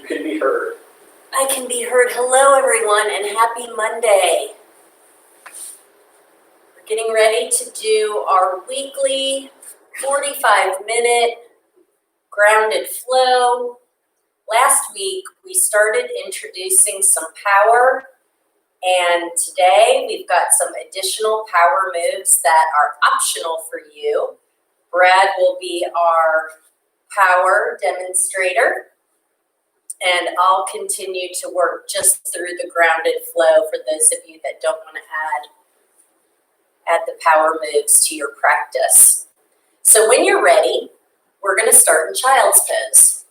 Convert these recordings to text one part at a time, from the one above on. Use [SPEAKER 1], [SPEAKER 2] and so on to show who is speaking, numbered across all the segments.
[SPEAKER 1] can be heard.
[SPEAKER 2] I can be heard. Hello, everyone, and happy Monday. We're getting ready to do our weekly 45-minute grounded flow. Last week, we started introducing some power, and today we've got some additional power moves that are optional for you. Brad will be our power demonstrator, and I'll continue to work just through the grounded flow for those of you that don't want to add the power moves to your practice. So when you're ready, we're going to start in child's pose.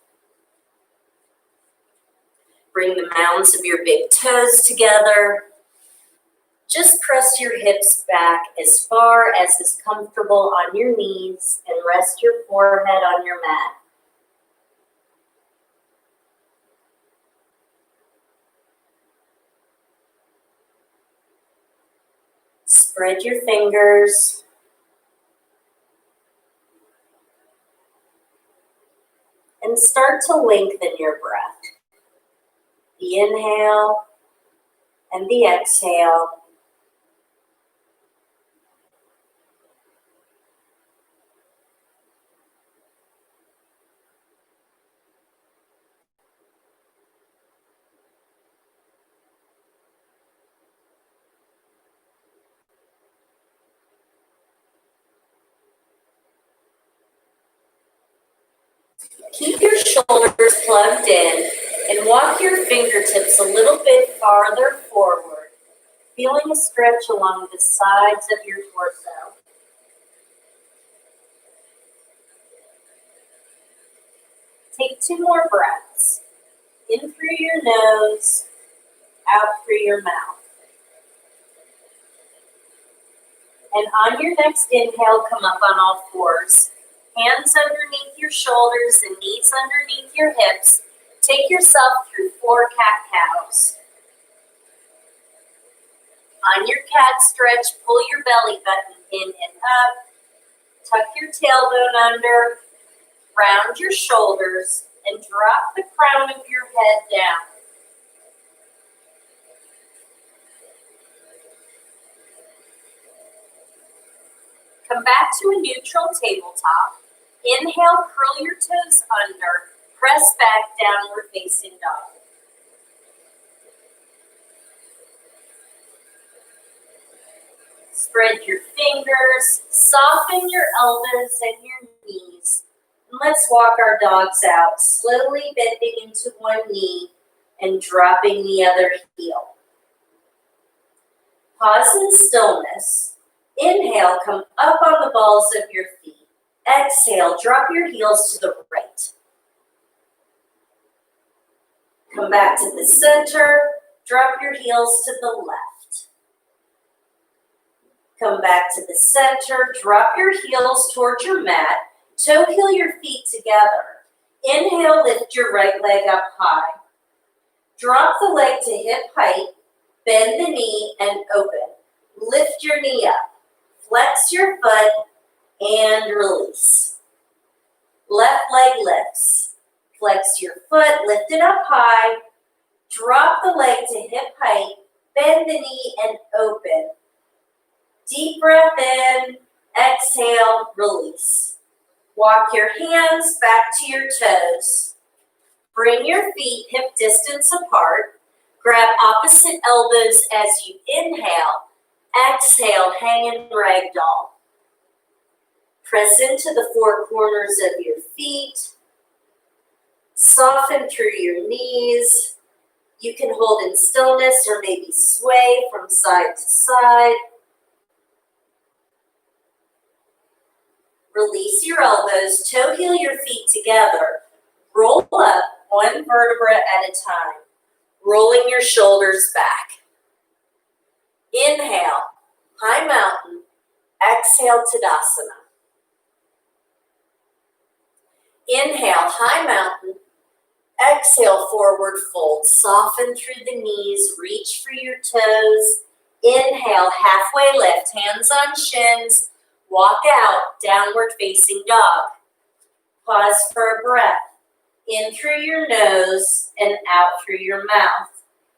[SPEAKER 2] Bring the mounds of your big toes together. Just press your hips back as far as is comfortable on your knees and rest your forehead on your mat. Spread your fingers. And start to lengthen your breath. The inhale and the exhale. Keep your shoulders plugged in and walk your fingertips a little bit farther forward, feeling a stretch along the sides of your torso. Take 2 more breaths, in through your nose, out through your mouth. And on your next inhale, come up on all fours. Hands underneath your shoulders and knees underneath your hips. Take yourself through 4 cat-cows. On your cat stretch, pull your belly button in and up. Tuck your tailbone under. Round your shoulders and drop the crown of your head down. Come back to a neutral tabletop. Inhale, curl your toes under. Press back, downward facing dog. Spread your fingers, soften your elbows and your knees. And let's walk our dogs out, slowly bending into one knee and dropping the other heel. Pause in stillness. Inhale, come up on the balls of your feet. Exhale, drop your heels to the right. Come back to the center. Drop your heels to the left. Come back to the center. Drop your heels towards your mat. Toe heel your feet together. Inhale, lift your right leg up high. Drop the leg to hip height. Bend the knee and open. Lift your knee up. Flex your foot and release. Left leg lifts. Flex your foot, lift it up high. Drop the leg to hip height. Bend the knee and open. Deep breath in. Exhale, release. Walk your hands back to your toes. Bring your feet hip distance apart. Grab opposite elbows as you inhale. Exhale, hang in ragdoll. Press into the 4 corners of your feet. Soften through your knees. You can hold in stillness or maybe sway from side to side. Release your elbows, toe heel your feet together. Roll up 1 vertebra at a time, rolling your shoulders back. Inhale, high mountain. Exhale, Tadasana. Inhale, high mountain. Exhale, forward fold. Soften through the knees, reach for your toes. Inhale, halfway lift, hands on shins. Walk out, downward facing dog. Pause for a breath. in through your nose and out through your mouth.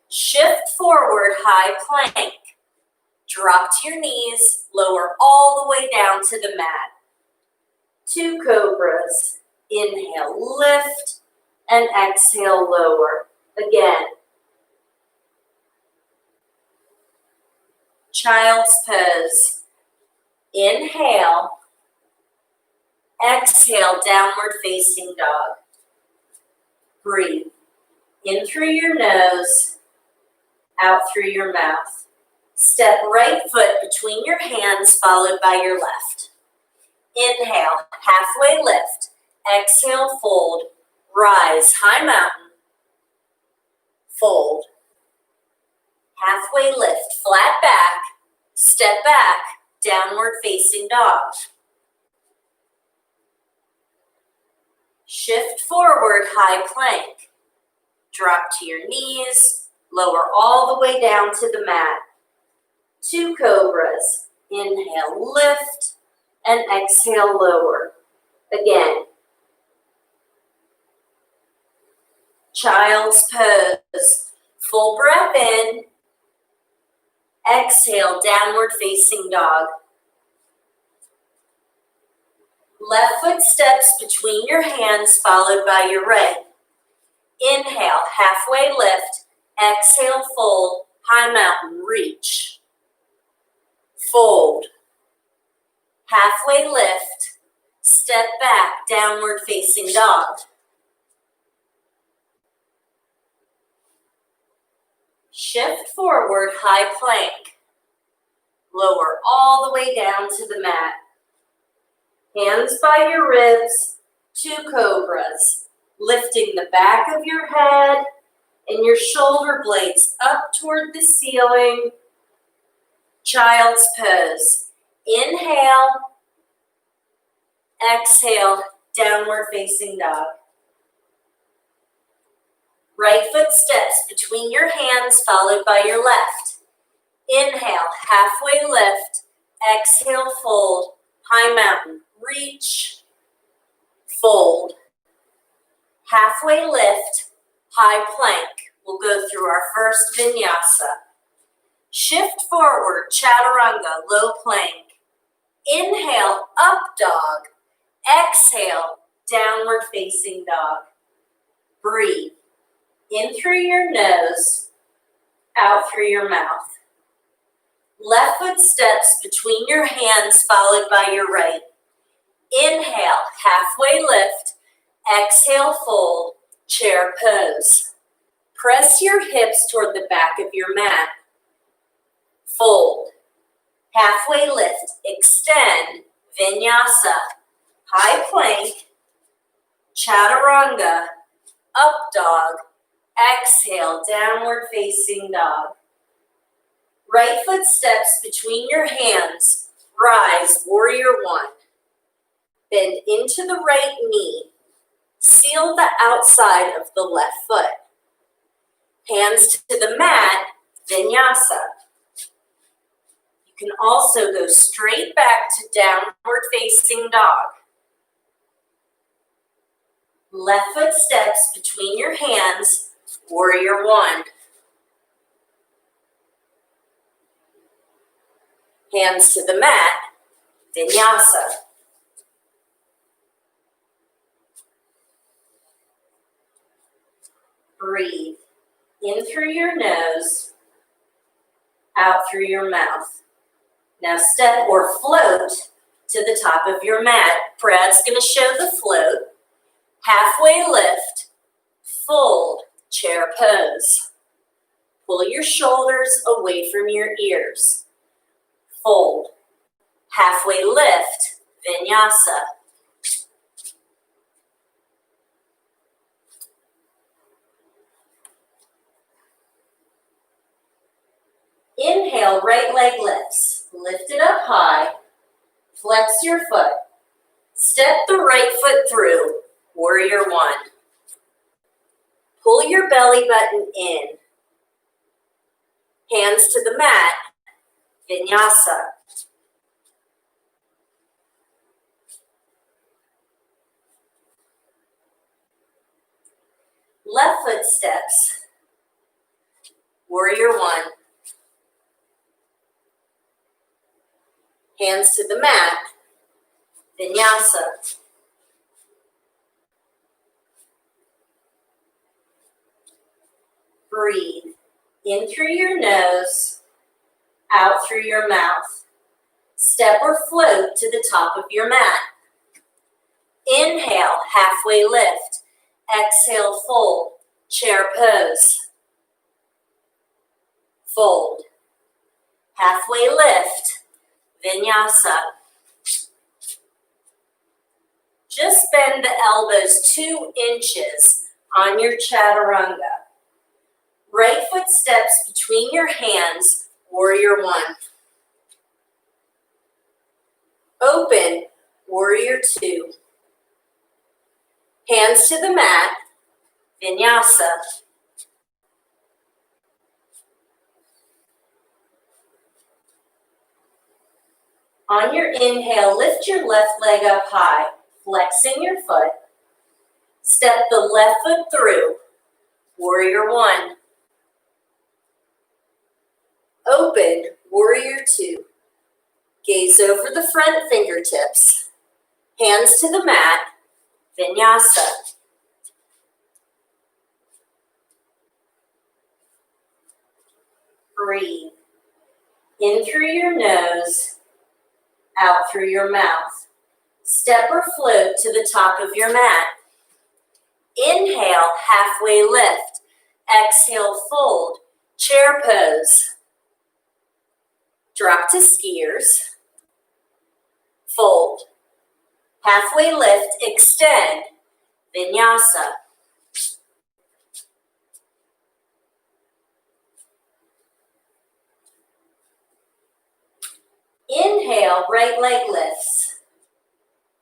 [SPEAKER 2] Shift forward, high plank. Drop to your knees, lower all the way down to the mat. 2 cobras. Inhale, lift, and exhale, lower. Again. Child's pose. Inhale. Exhale, downward facing dog. Breathe. In through your nose, out through your mouth. Step right foot between your hands, followed by your left. Inhale, halfway lift. Exhale, fold. Rise, high mountain. Fold. Halfway lift, flat back. Step back, downward facing dog. Shift forward, high plank. Drop to your knees, lower all the way down to the mat. 2 cobras. Inhale, lift, and exhale, lower. Again. Child's pose. Full breath in. Exhale, downward facing dog. Left foot steps between your hands, followed by your right. Inhale, halfway lift. Exhale, fold. High mountain, reach. Fold. Halfway lift. Step back, downward facing dog. Shift forward, high plank. Lower all the way down to the mat. Hands by your ribs, 2 cobras. Lifting the back of your head and your shoulder blades up toward the ceiling. Child's pose. Inhale. Exhale, downward facing dog. Right foot steps between your hands, followed by your left. Inhale, halfway lift. Exhale, fold. High mountain, reach. Fold. Halfway lift, high plank. We'll go through our first vinyasa. Shift forward, chaturanga, low plank. Inhale, up dog. Exhale, downward facing dog. Breathe. In through your nose, out through your mouth. Left foot steps between your hands, followed by your right. Inhale, halfway lift. Exhale, fold, chair pose. Press your hips toward the back of your mat. Fold. Halfway lift, extend, vinyasa. High plank, chaturanga, up dog. Exhale, downward facing dog. Right foot steps between your hands. Rise, warrior 1. Bend into the right knee. Seal the outside of the left foot. Hands to the mat, vinyasa. You can also go straight back to downward facing dog. Left foot steps between your hands, warrior 1. Hands to the mat, vinyasa. Breathe in through your nose, out through your mouth. Now step or float to the top of your mat. Brad's going to show the float. Halfway lift, fold, chair pose. Pull your shoulders away from your ears. Fold. Halfway lift, vinyasa. Inhale, right leg lifts. Lift it up high. Flex your foot. Step the right foot through, warrior 1. Pull your belly button in. Hands to the mat, vinyasa. Left foot steps. Warrior one. Hands to the mat. Vinyasa. Breathe in through your nose, out through your mouth. Step or float to the top of your mat. Inhale, halfway lift. Exhale, fold, chair pose. Fold. Halfway lift, vinyasa. Just bend the elbows 2 inches on your chaturanga. Right foot steps between your hands, warrior one. Open, warrior two. Hands to the mat, vinyasa. On your inhale, lift your left leg up high, flexing your foot. Step the left foot through, warrior one. Open, warrior two. Gaze over the front fingertips. Hands to the mat, vinyasa. Breathe. In through your nose, out through your mouth. Step or float to the top of your mat. Inhale, halfway lift. Exhale, fold, chair pose. Drop to skiers. Fold. Halfway lift, extend, vinyasa. Inhale, right leg lifts.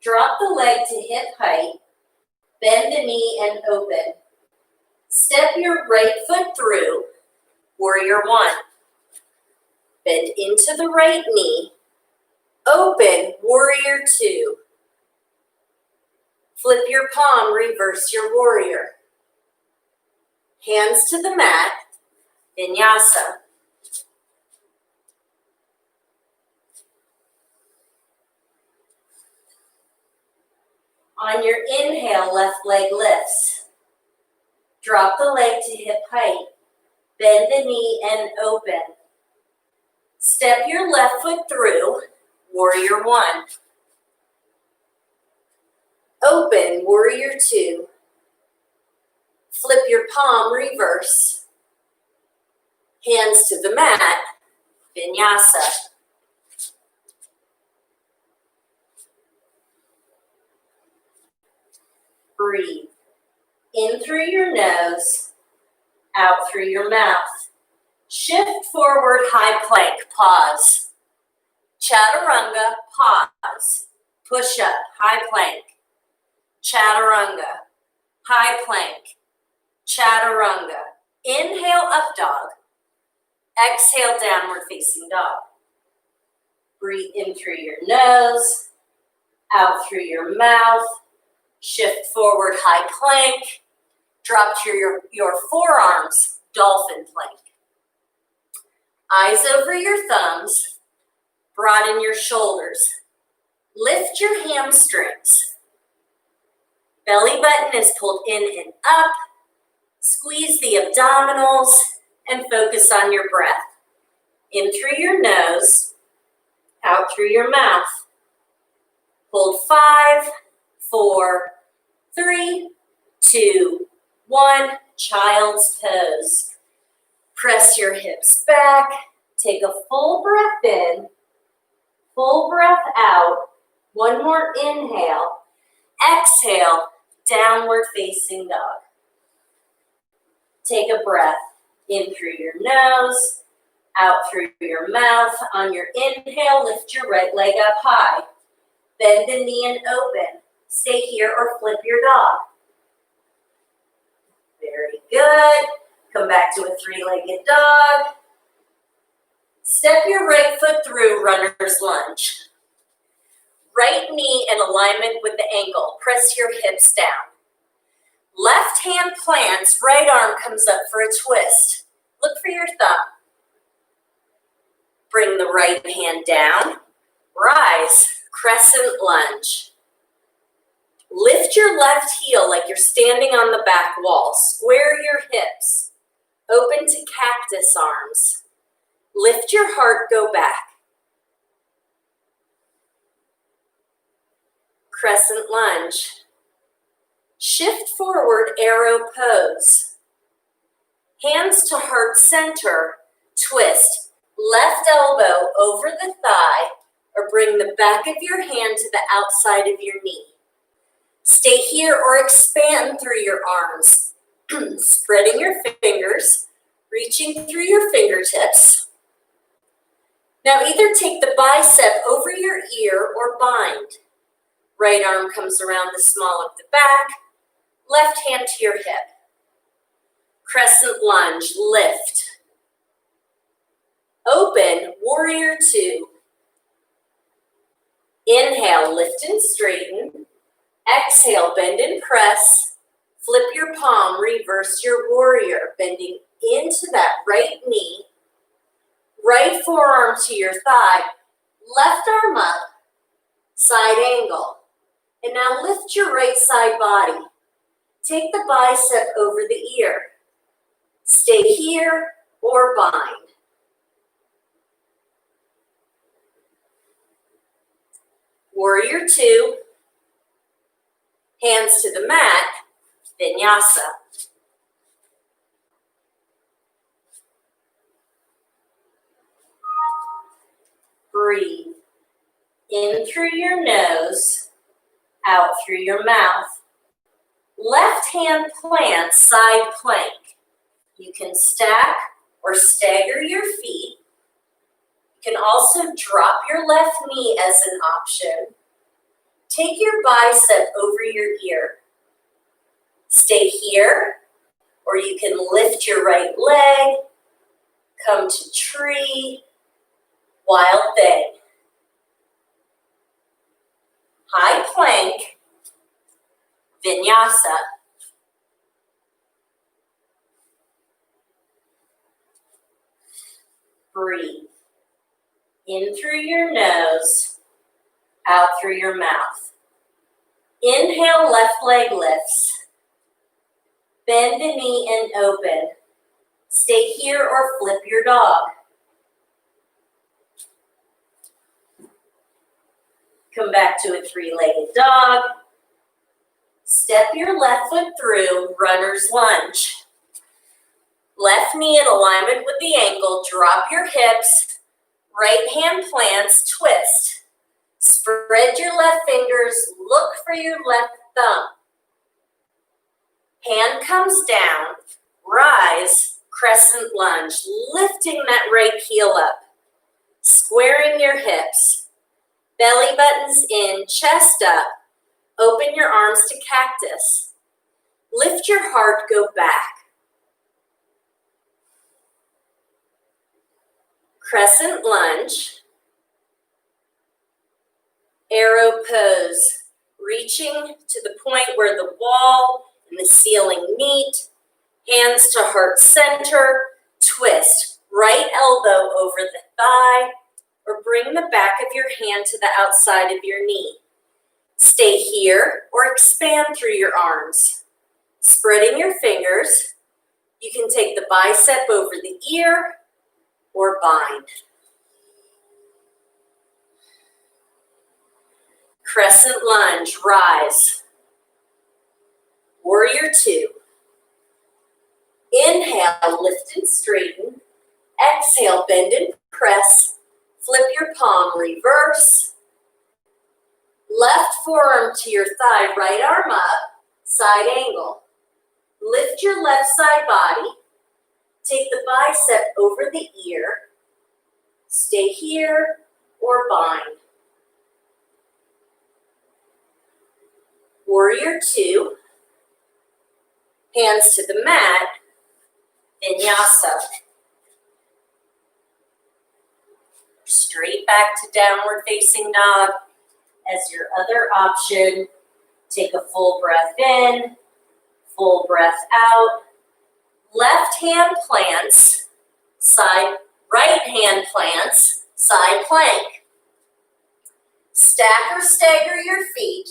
[SPEAKER 2] Drop the leg to hip height. Bend the knee and open. Step your right foot through, warrior one. Bend into the right knee. Open, warrior two. Flip your palm, reverse your warrior. Hands to the mat, vinyasa. On your inhale, left leg lifts. Drop the leg to hip height. Bend the knee and open. Step your left foot through, warrior one. Open, warrior two. Flip your palm, reverse. Hands to the mat, vinyasa. Breathe. In through your nose, out through your mouth. Shift forward, high plank, pause. Chaturanga, pause. Push up, high plank. Chaturanga, high plank. Chaturanga. Inhale, up dog. Exhale, downward facing dog. Breathe in through your nose, out through your mouth. Shift forward, high plank. Drop to your forearms, dolphin plank. Eyes over your thumbs. Broaden your shoulders. Lift your hamstrings. Belly button is pulled in and up. Squeeze the abdominals and focus on your breath. In through your nose, out through your mouth. Hold 5, 4, 3, 2, 1. Child's pose. Press your hips back. Take a full breath in, full breath out. One more inhale. Exhale, downward facing dog. Take a breath in through your nose, out through your mouth. On your inhale, lift your right leg up high. Bend the knee and open. Stay here or flip your dog. Very good. Come back to a 3-legged dog. Step your right foot through runner's lunge. Right knee in alignment with the ankle. Press your hips down. Left hand plants, right arm comes up for a twist. Look for your thumb. Bring the right hand down. Rise, crescent lunge. Lift your left heel like you're standing on the back wall. Square your hips. Open to cactus arms. Lift your heart, go back. Crescent lunge. Shift forward, arrow pose. Hands to heart center, twist. Left elbow over the thigh, or bring the back of your hand to the outside of your knee. Stay here or expand through your arms, spreading your fingers, reaching through your fingertips. Now either take the bicep over your ear or bind. Right arm comes around the small of the back, left hand to your hip. Crescent lunge, lift. Open, warrior two. Inhale, lift and straighten. Exhale, bend and press. Flip your palm, reverse your warrior, bending into that right knee. Right forearm to your thigh, left arm up, side angle. And now lift your right side body. Take the bicep over the ear. Stay here or bind. Warrior two. Hands to the mat, vinyasa. Breathe in through your nose, out through your mouth. Left hand plant, side plank. You can stack or stagger your feet. You can also drop your left knee as an option. Take your bicep over your ear. Stay here, or you can lift your right leg, come to tree, wild thing. High plank, vinyasa. Breathe in through your nose, out through your mouth. Inhale, left leg lifts. Bend the knee and open. Stay here or flip your dog. Come back to a three-legged dog. Step your left foot through, runner's lunge. Left knee in alignment with the ankle, drop your hips. Right hand plants, twist. Spread your left fingers, look for your left thumb. Hand comes down, rise, crescent lunge, lifting that right heel up. Squaring your hips. Belly buttons in, chest up. Open your arms to cactus. Lift your heart, go back. Crescent lunge. Arrow pose, reaching to the point where the wall and the ceiling meet. Hands to heart center, twist. Right elbow over the thigh, or bring the back of your hand to the outside of your knee. Stay here or expand through your arms. Spreading your fingers, you can take the bicep over the ear or bind. Crescent lunge, rise. Warrior two. Inhale, lift and straighten. Exhale, bend and press. Flip your palm, reverse. Left forearm to your thigh, right arm up, side angle. Lift your left side body. Take the bicep over the ear. Stay here or bind. Warrior two. Hands to the mat, vinyasa. Straight back to downward facing dog. As your other option, take a full breath in, Full breath out. Left hand plants, side, right hand plants, side plank. Stack or stagger your feet.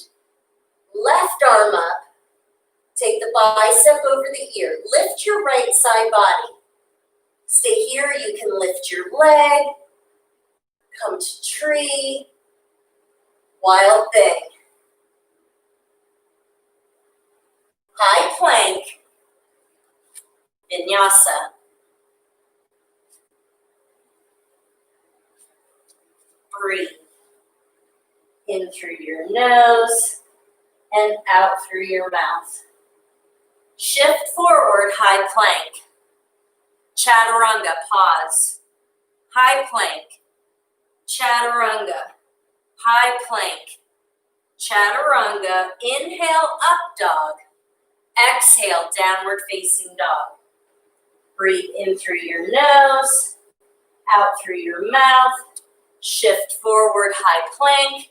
[SPEAKER 2] Left arm up. Take the bicep over the ear. Lift your right side body. Stay here. You can lift your leg. Come to tree. Wild thing. High plank. Vinyasa. Breathe. In through your nose and out through your mouth. Shift forward, high plank. Chaturanga, pause. High plank. Chaturanga. High plank. Chaturanga. Inhale, up dog. Exhale, downward facing dog. Breathe in through your nose, out through your mouth. Shift forward, high plank.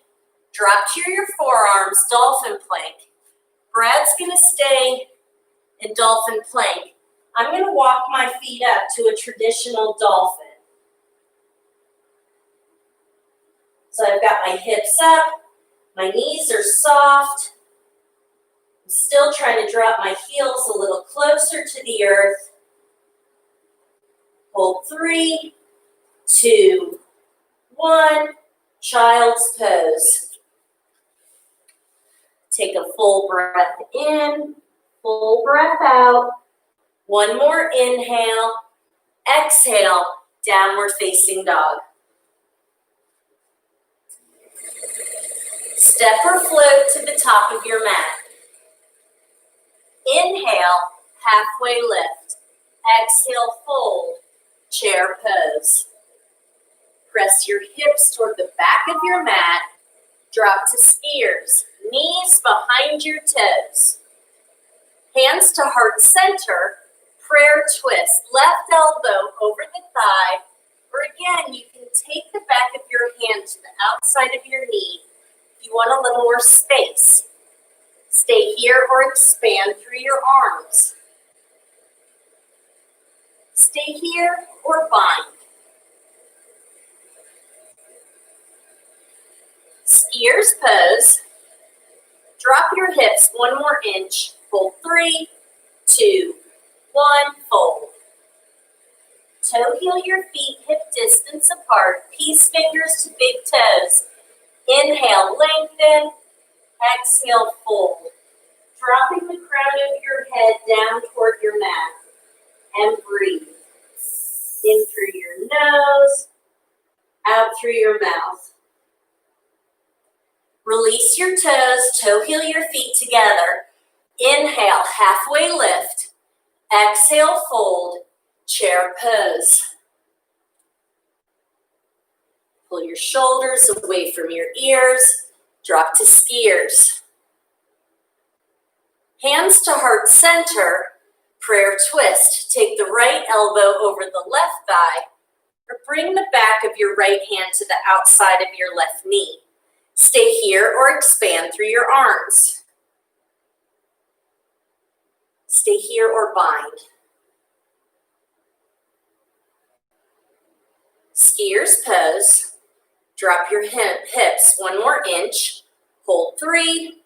[SPEAKER 2] Drop to your forearms, dolphin plank. Brad's gonna stay in dolphin plank. I'm gonna walk my feet up to a traditional dolphin. So I've got my hips up, my knees are soft. I'm still trying to drop my heels a little closer to the earth. Hold 3, 2, 1, child's pose. Take a full breath in, full breath out. One more inhale, exhale, downward facing dog. Step or float to the top of your mat. Inhale, halfway lift. Exhale, fold, chair pose. Press your hips toward the back of your mat. Drop to skiers, knees behind your toes. Hands to heart center, prayer twist. Left elbow over the thigh. Or again, you can take the back of your hand to the outside of your knee if you want a little more space. Stay here or expand through your arms. Stay here or bind. Skier's pose. Drop your hips one more inch. Hold 3, 2, 1, fold. Toe heel your feet hip distance apart. Peace fingers to big toes. Inhale, lengthen. Exhale, fold. Dropping the crown of your head down toward your mat. And breathe. In through your nose, out through your mouth. Release your toes, toe heel your feet together. Inhale, halfway lift. Exhale, fold, chair pose. Pull your shoulders away from your ears. Drop to skiers. Hands to heart center, prayer twist. Take the right elbow over the left thigh, or bring the back of your right hand to the outside of your left knee. Stay here or expand through your arms. Stay here or bind. Skier's pose. Drop your hips one more inch. Hold 3,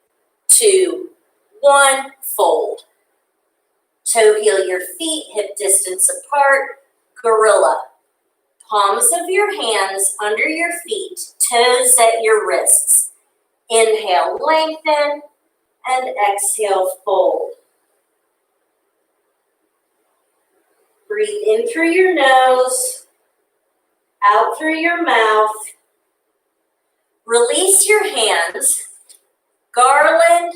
[SPEAKER 2] 2, 1, fold. Toe heel your feet hip distance apart. Gorilla. Palms of your hands under your feet, toes at your wrists. Inhale, lengthen, and exhale, fold. Breathe in through your nose, out through your mouth. Release your hands. Garland,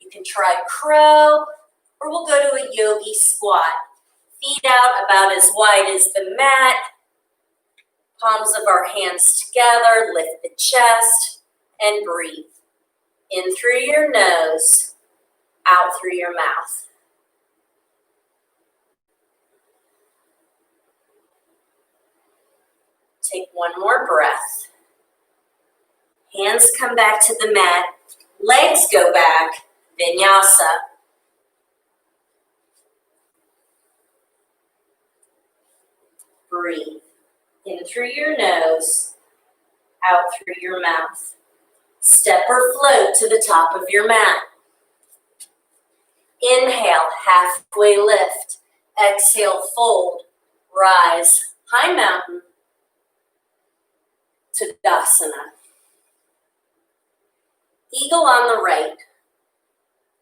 [SPEAKER 2] you can try crow, or we'll go to a yogi squat. Feet out about as wide as the mat. Palms of our hands together, lift the chest, and breathe. In through your nose, out through your mouth. Take one more breath. Hands come back to the mat, legs go back, vinyasa. Breathe. In through your nose, out through your mouth. Step or float to the top of your mat. Inhale, halfway lift. Exhale, fold. Rise, high mountain. Tadasana. Eagle on the right.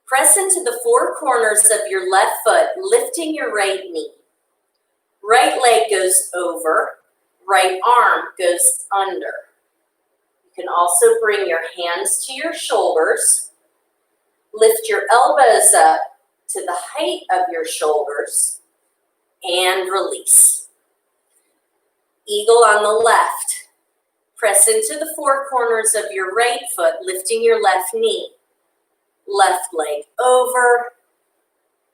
[SPEAKER 2] Press into the four corners of your left foot, lifting your right knee. Right leg goes over, right arm goes under. You can also bring your hands to your shoulders. Lift your elbows up to the height of your shoulders and release. Eagle on the left. Press into the four corners of your right foot, lifting your left knee. Left leg over,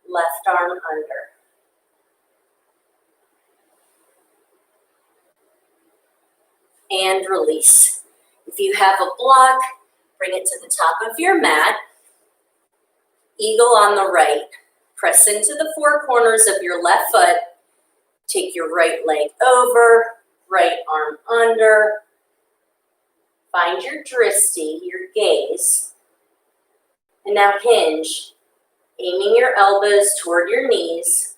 [SPEAKER 2] left arm under. And release. If you have a block, bring it to the top of your mat. Eagle on the right. Press into the four corners of your left foot. Take your right leg over, right arm under. Find your drishti, your gaze. And now hinge, aiming your elbows toward your knees.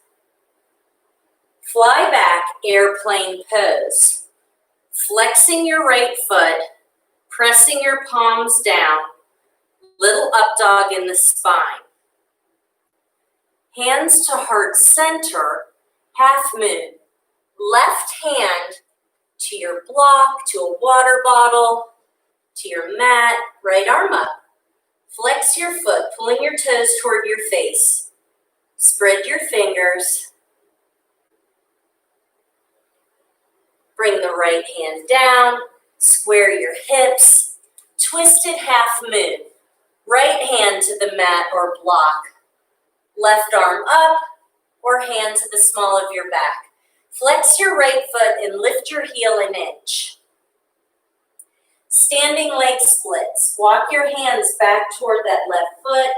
[SPEAKER 2] Fly back, airplane pose. Flexing your right foot, pressing your palms down. Little up dog in the spine. Hands to heart center, half moon. Left hand to your block, to a water bottle, to your mat, right arm up. Flex your foot, pulling your toes toward your face. Spread your fingers. Bring the right hand down, square your hips, twisted half moon. Right hand to the mat or block. Left arm up or hand to the small of your back. Flex your right foot and lift your heel an inch. Standing leg splits. Walk your hands back toward that left foot.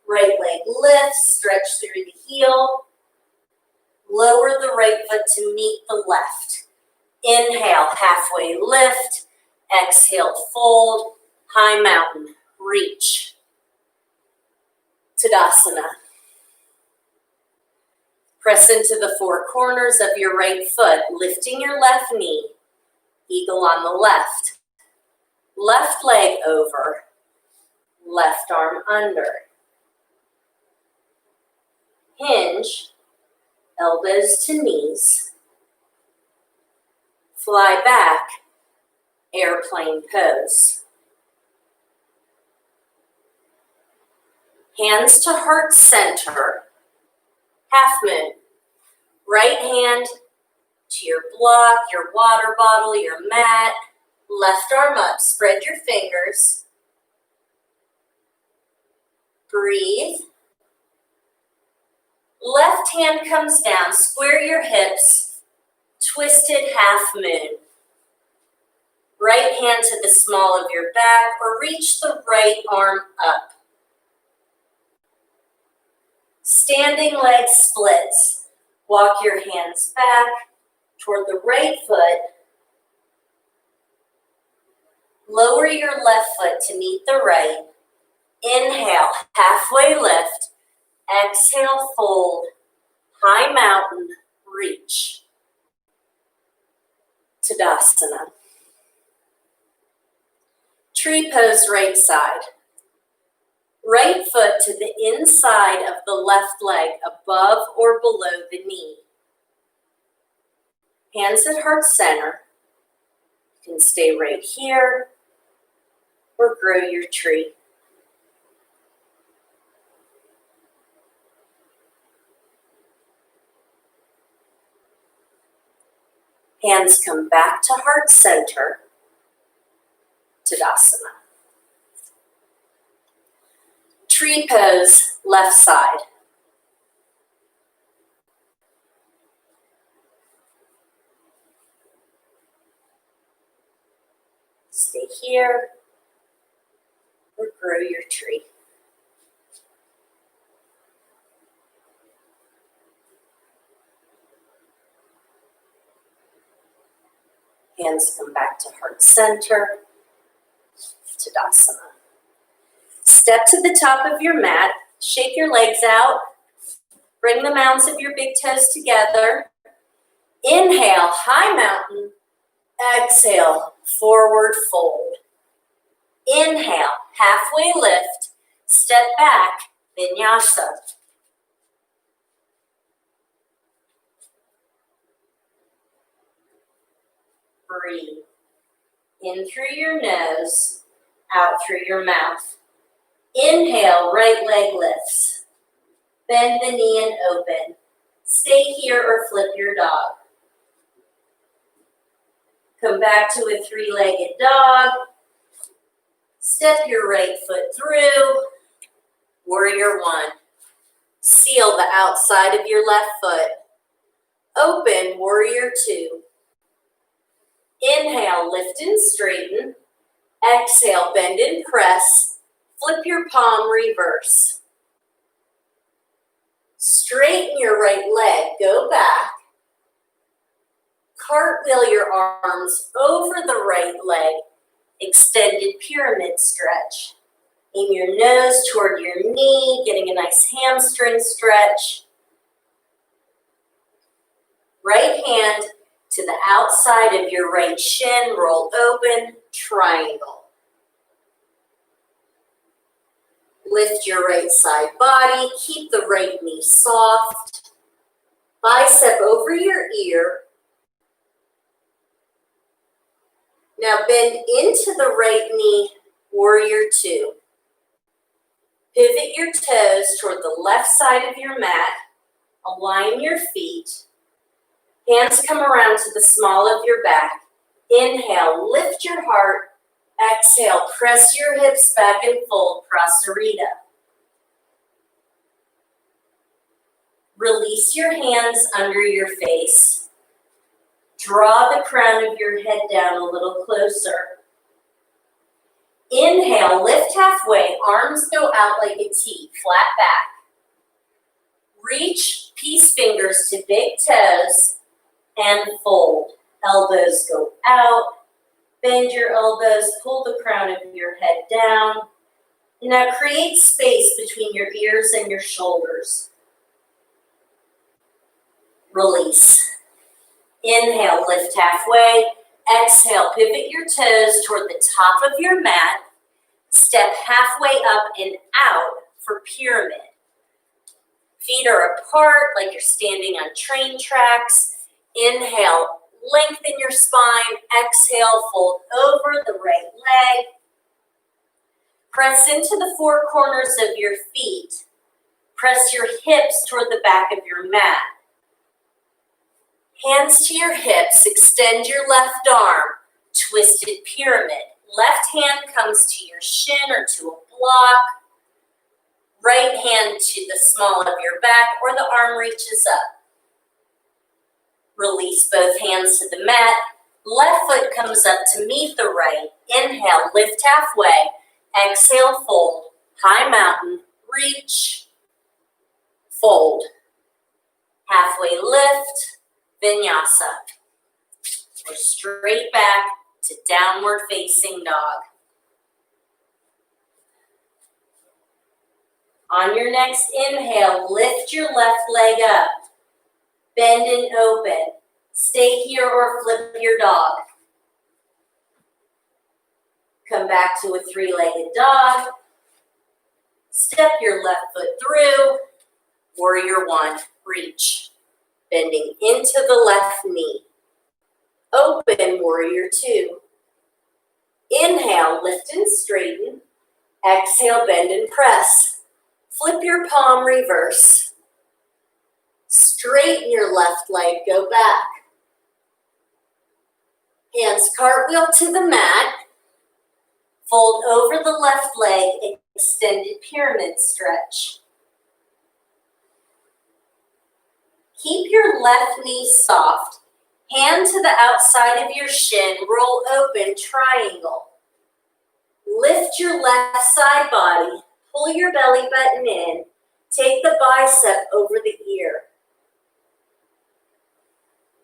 [SPEAKER 2] Right leg lifts, stretch through the heel. Lower the right foot to meet the left. Inhale, halfway lift. Exhale, fold. High mountain, reach. Tadasana. Press into the four corners of your right foot, lifting your left knee. Eagle on the left. Left leg over, left arm under. Hinge, elbows to knees. Fly back, airplane pose. Hands to heart center, half moon. Right hand to your block, your water bottle, your mat. Left arm up, spread your fingers. Breathe. Left hand comes down, square your hips, twisted half moon. Right hand to the small of your back or reach the right arm up. Standing leg splits. Walk your hands back toward the right foot. Lower your left foot to meet the right. Inhale, halfway lift. Exhale, fold. High mountain, reach. Tadasana. Tree pose right side. Right foot to the inside of the left leg, above or below the knee. Hands at heart center. You can stay right here or grow your tree. Hands come back to heart center. Tadasana. Tree pose, left side. Stay here or grow your tree. Hands come back to heart center, Tadasana. Step to the top of your mat, shake your legs out, bring the mounds of your big toes together. Inhale, high mountain. Exhale, forward fold. Inhale, halfway lift, step back, vinyasa. Breathe. In through your nose, out through your mouth. Inhale, right leg lifts. Bend the knee and open. Stay here or flip your dog. Come back to a three-legged dog. Step your right foot through. Warrior one. Seal the outside of your left foot. Open, warrior two. Inhale, lift and straighten. Exhale, bend and press. Flip your palm, reverse. Straighten your right leg, go back. Cartwheel your arms over the right leg. Extended pyramid stretch. Aim your nose toward your knee, getting a nice hamstring stretch. Right hand to the outside of your right shin, roll open, triangle. Lift your right side body, keep the right knee soft. Bicep over your ear. Now bend into the right knee, warrior two. Pivot your toes toward the left side of your mat. Align your feet. Hands come around to the small of your back. Inhale, lift your heart. Exhale, press your hips back and fold, Prasarita. Release your hands under your face. Draw the crown of your head down a little closer. Inhale, lift halfway, arms go out like a T, flat back. Reach peace fingers to big toes and fold. Elbows go out. Bend your elbows, pull the crown of your head down. And now create space between your ears and your shoulders. Release. Inhale, lift halfway. Exhale, pivot your toes toward the top of your mat. Step halfway up and out for pyramid. Feet are apart like you're standing on train tracks. Inhale, lengthen your spine. Exhale, fold over the right leg. Press into the four corners of your feet. Press your hips toward the back of your mat. Hands to your hips, extend your left arm, twisted pyramid. Left hand comes to your shin or to a block. Right hand to the small of your back or the arm reaches up. Release both hands to the mat. Left foot comes up to meet the right. Inhale, lift halfway. Exhale, fold. High mountain, reach, fold. Halfway lift. Vinyasa. Or straight back to downward facing dog. On your next inhale, lift your left leg up. Bend and open. Stay here or flip your dog. Come back to a three-legged dog. Step your left foot through. Warrior one, reach. Bending into the left knee. Open, warrior two. Inhale, lift and straighten. Exhale, bend and press. Flip your palm, reverse. Straighten your left leg, go back. Hands cartwheel to the mat. Fold over the left leg, extended pyramid stretch. Keep your left knee soft. Hand to the outside of your shin, roll open, triangle. Lift your left side body, pull your belly button in, take the bicep over the ear.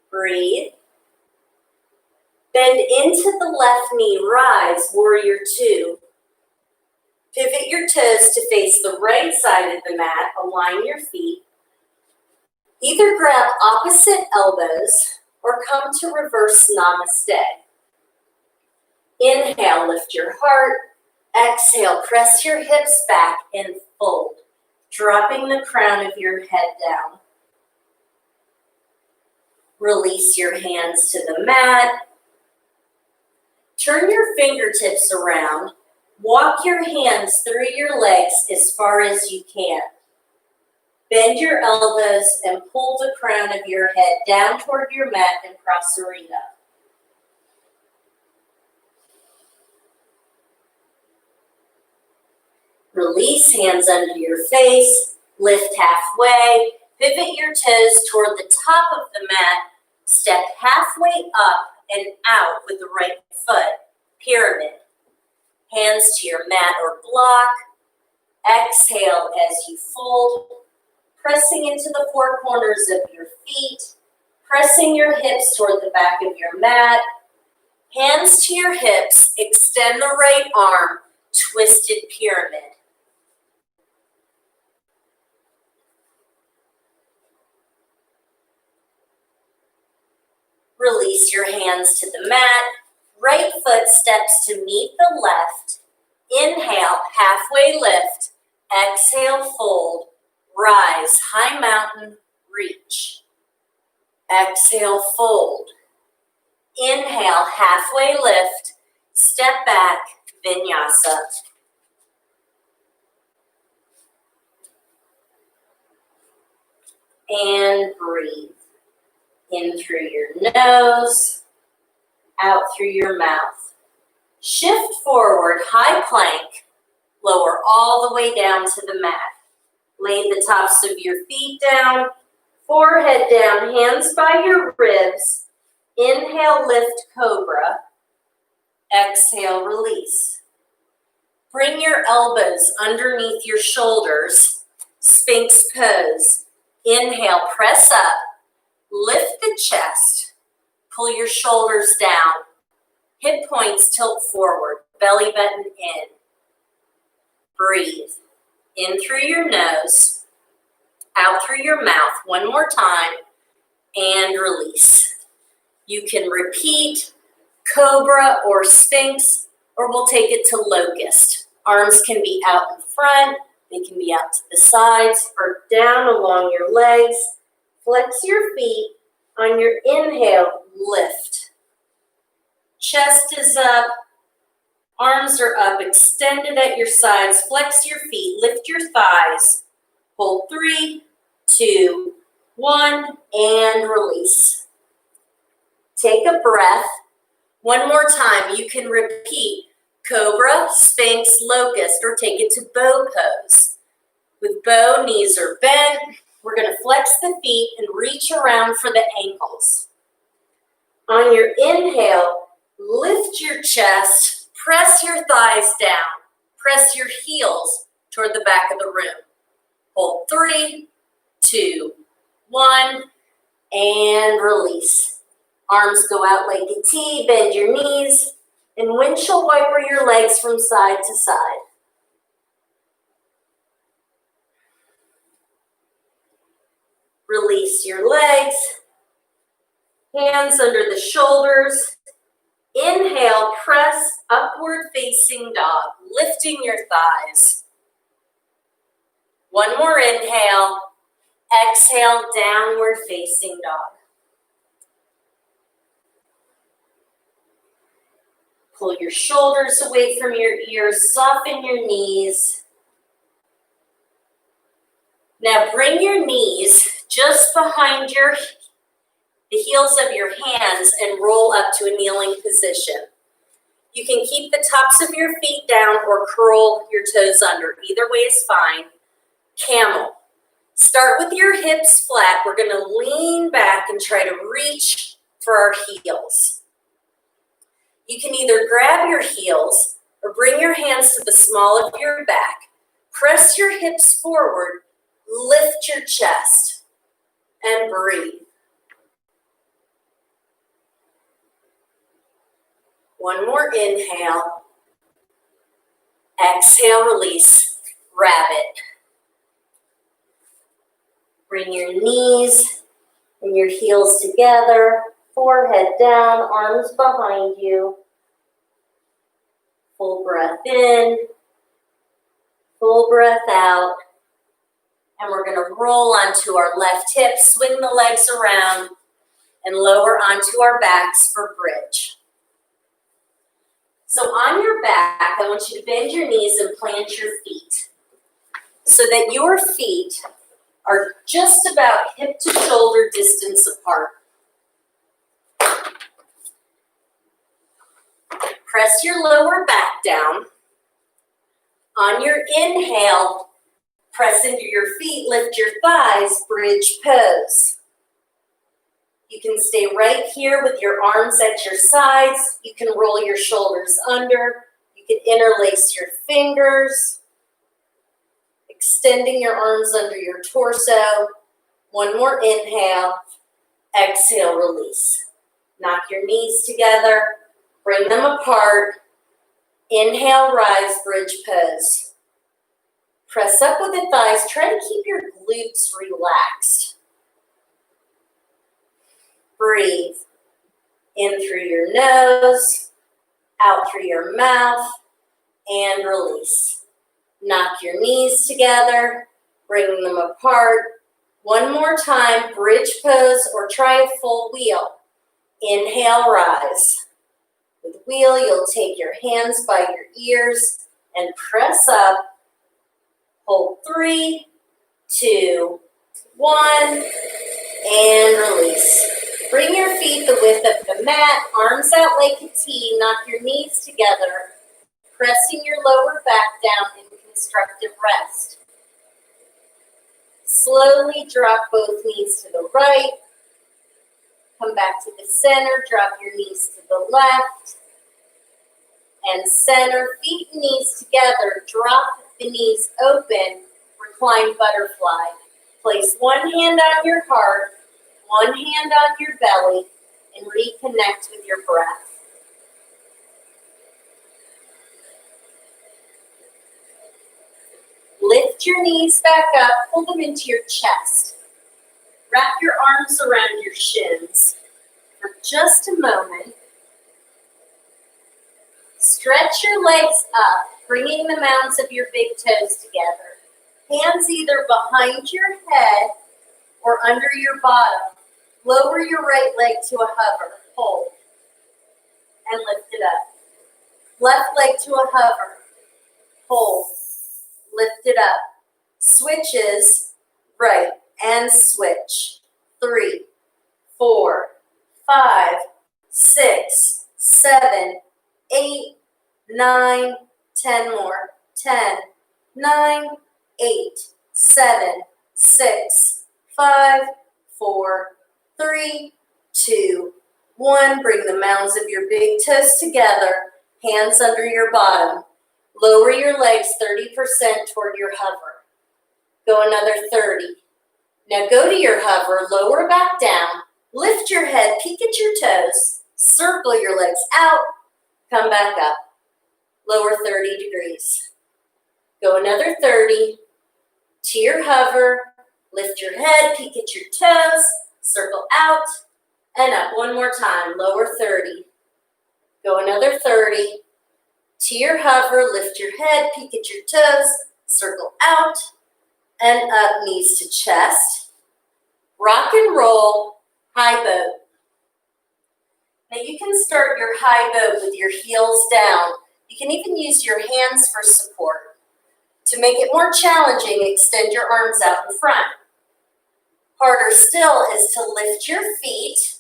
[SPEAKER 2] Breathe. Bend into the left knee, rise, warrior two. Pivot your toes to face the right side of the mat, align your feet. Either grab opposite elbows or come to reverse namaste. Inhale, lift your heart. Exhale, press your hips back and fold, dropping the crown of your head down. Release your hands to the mat. Turn your fingertips around. Walk your hands through your legs as far as you can. Bend your elbows and pull the crown of your head down toward your mat in Prasarita. Release, hands under your face, lift halfway, pivot your toes toward the top of the mat, step halfway up and out with the right foot, pyramid. Hands to your mat or block. Exhale as you fold, pressing into the four corners of your feet, pressing your hips toward the back of your mat. Hands to your hips, extend the right arm, twisted pyramid. Release your hands to the mat. Right foot steps to meet the left. Inhale, halfway lift. Exhale, fold. Rise, high mountain, reach. Exhale, fold. Inhale, halfway lift. Step back, vinyasa. And breathe. In through your nose, out through your mouth. Shift forward, high plank. Lower all the way down to the mat. Lay the tops of your feet down, forehead down, hands by your ribs. Inhale, lift, cobra. Exhale, release. Bring your elbows underneath your shoulders, Sphinx pose. Inhale, press up. Lift the chest, pull your shoulders down, hip points tilt forward, belly button in. Breathe, in through your nose, out through your mouth, one more time, and release. You can repeat cobra or sphinx, or we'll take it to locust. Arms can be out in front, they can be out to the sides, or down along your legs. Flex your feet. On your inhale, lift. Chest is up. Arms are up, extended at your sides. Flex your feet. Lift your thighs. Hold 3, 2, 1, and release. Take a breath. One more time. You can repeat cobra, sphinx, locust, or take it to bow pose. With bow, knees are bent. We're going to flex the feet and reach around for the ankles. On your inhale, lift your chest, press your thighs down, press your heels toward the back of the room. Hold 3, 2, 1, and release. Arms go out like a T, bend your knees, and windshield wiper your legs from side to side. Release your legs, hands under the shoulders. Inhale, press upward facing dog, lifting your thighs. One more inhale, exhale, downward facing dog. Pull your shoulders away from your ears, soften your knees. Now bring your knees just behind the heels of your hands and roll up to a kneeling position. You can keep the tops of your feet down or curl your toes under. Either way is fine. Camel. Start with your hips flat. We're going to lean back and try to reach for our heels. You can either grab your heels or bring your hands to the small of your back. Press your hips forward. Lift your chest and breathe. One more inhale. Exhale, release, rabbit. Bring your knees and your heels together, forehead down, arms behind you. Full breath in, full breath out. And we're going to roll onto our left hip, swing the legs around, and lower onto our backs for bridge. So on your back, I want you to bend your knees and plant your feet so that your feet are just about hip to shoulder distance apart. Press your lower back down. On your inhale, press into your feet, lift your thighs, bridge pose. You can stay right here with your arms at your sides. You can roll your shoulders under. You can interlace your fingers, extending your arms under your torso. One more inhale, exhale, release. Knock your knees together, bring them apart. Inhale, rise, bridge pose. Press up with the thighs. Try to keep your glutes relaxed. Breathe in through your nose, out through your mouth, and release. Knock your knees together, bring them apart. One more time, bridge pose or try a full wheel. Inhale, rise. With wheel, you'll take your hands by your ears and press up. Hold 3, 2, 1, and release. Bring your feet the width of the mat, arms out like a T, knock your knees together, pressing your lower back down in constructive rest. Slowly drop both knees to the right, come back to the center, drop your knees to the left, and center, feet and knees together, drop the knees open, recline butterfly. Place one hand on your heart, one hand on your belly, and reconnect with your breath. Lift your knees back up, pull them into your chest. Wrap your arms around your shins for just a moment. Stretch your legs up, bringing the mounds of your big toes together. Hands either behind your head or under your bottom. Lower your right leg to a hover. Hold. And lift it up. Left leg to a hover. Hold. Lift it up. Switches. Right. And switch. 3, 4, 5, 6, 7, 8, 9, 10 more. 10, 9, 8, 7, 6, 5, 4, 3, 2, 1. Bring the mounds of your big toes together, hands under your bottom. Lower your legs 30% toward your hover. Go another 30. Now go to your hover, lower back down, lift your head, peek at your toes, circle your legs out, come back up. Lower 30 degrees. Go another 30. To your hover, lift your head, peek at your toes, circle out, and up. One more time, lower 30. Go another 30. To your hover, lift your head, peek at your toes, circle out, and up, knees to chest. Rock and roll, high boat. Now you can start your high boat with your heels down. You can even use your hands for support. To make it more challenging, extend your arms out in front. Harder still is to lift your feet.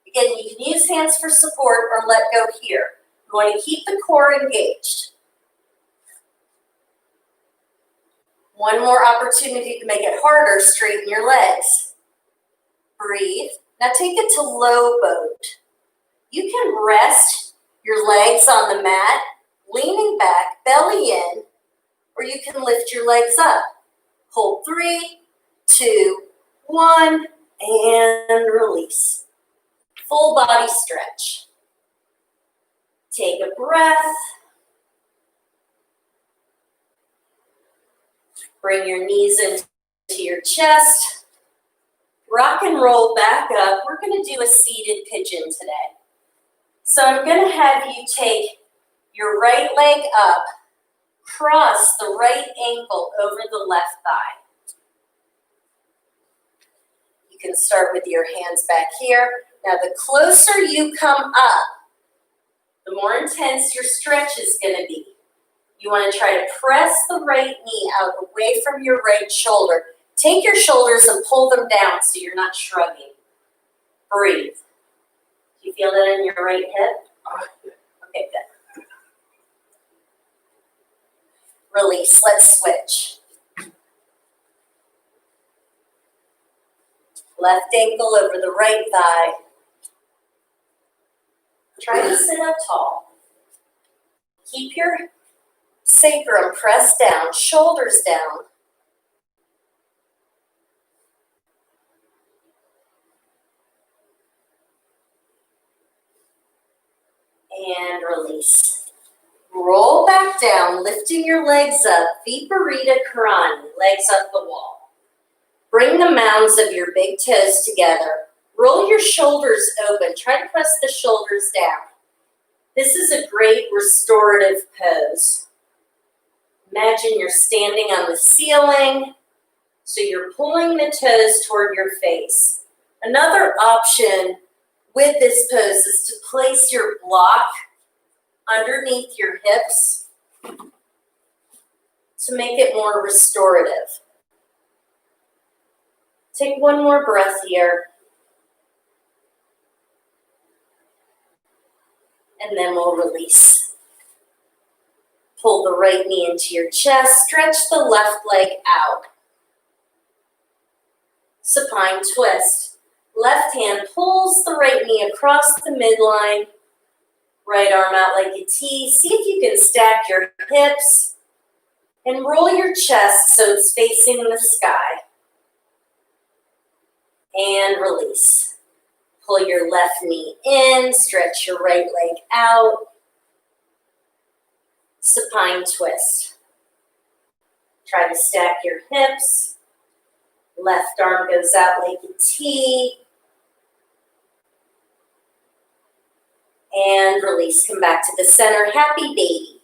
[SPEAKER 2] Again, you can use hands for support or let go here. You want to keep the core engaged. One more opportunity to make it harder, straighten your legs. Breathe. Now take it to low boat. You can rest your legs on the mat, leaning back, belly in, or you can lift your legs up. Hold 3, 2, 1, and release. Full body stretch. Take a breath. Bring your knees into your chest. Rock and roll back up. We're going to do a seated pigeon today. So I'm going to have you take your right leg up, cross the right ankle over the left thigh. You can start with your hands back here. Now the closer you come up, the more intense your stretch is going to be. You want to try to press the right knee out away from your right shoulder. Take your shoulders and pull them down so you're not shrugging. Breathe. Do you feel that in your right hip? Okay, good. Release. Let's switch. Left ankle over the right thigh. Try to sit up tall. Keep your sacrum pressed down, shoulders down. And release. Roll back down, lifting your legs up, Viparita Karani, legs up the wall. Bring the mounds of your big toes together. Roll your shoulders open. Try to press the shoulders down. This is a great restorative pose. Imagine you're standing on the ceiling, so you're pulling the toes toward your face. Another option with this pose is to place your block underneath your hips to make it more restorative. Take one more breath here. And then we'll release. Pull the right knee into your chest. Stretch the left leg out. Supine twist. Left hand pulls the right knee across the midline. Right arm out like a T. See if you can stack your hips and roll your chest so it's facing the sky. And release. Pull your left knee in, stretch your right leg out. Supine twist. Try to stack your hips. Left arm goes out like a T. And release, come back to the center, happy baby.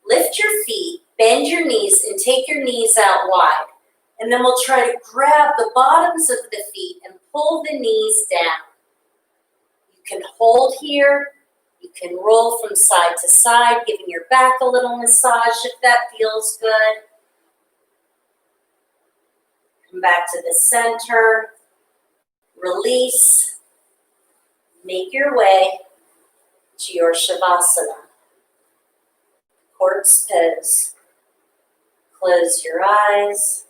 [SPEAKER 2] Lift your feet, bend your knees, and take your knees out wide. And then we'll try to grab the bottoms of the feet and pull the knees down. You can hold here. You can roll from side to side, giving your back a little massage if that feels good. Come back to the center. Release. Make your way to your Shavasana. Corpse pose. Close your eyes.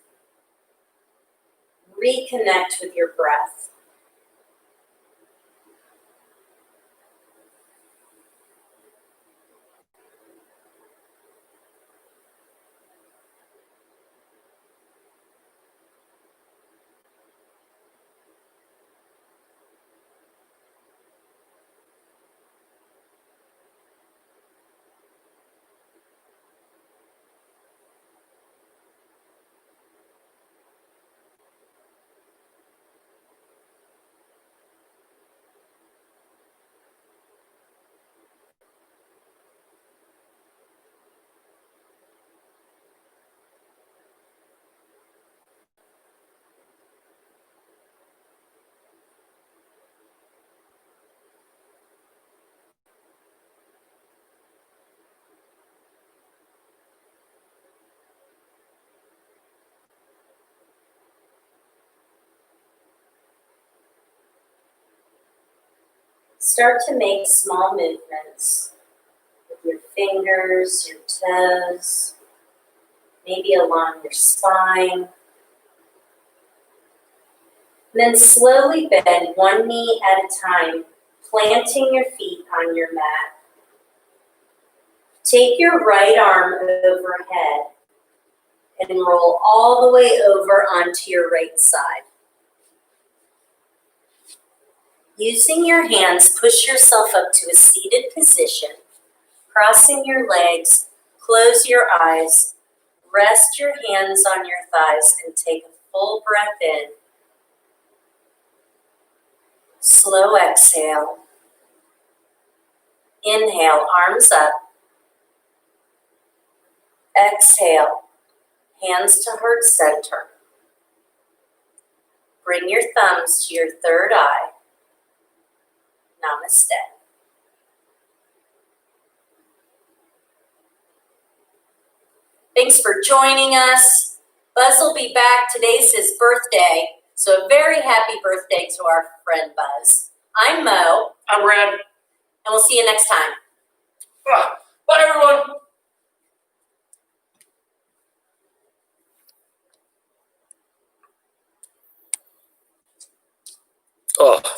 [SPEAKER 2] Reconnect with your breath. Start to make small movements with your fingers, your toes, maybe along your spine. And then slowly bend one knee at a time, planting your feet on your mat. Take your right arm overhead and roll all the way over onto your right side. Using your hands, push yourself up to a seated position, crossing your legs, close your eyes, rest your hands on your thighs and take a full breath in. Slow exhale. Inhale, arms up. Exhale, hands to heart center. Bring your thumbs to your third eye. Namaste. Thanks for joining us. Buzz will be back. Today's his birthday, so a very happy birthday to our friend Buzz. I'm Mo.
[SPEAKER 1] I'm Red.
[SPEAKER 2] And we'll see you next time.
[SPEAKER 1] Bye, everyone. Oh, that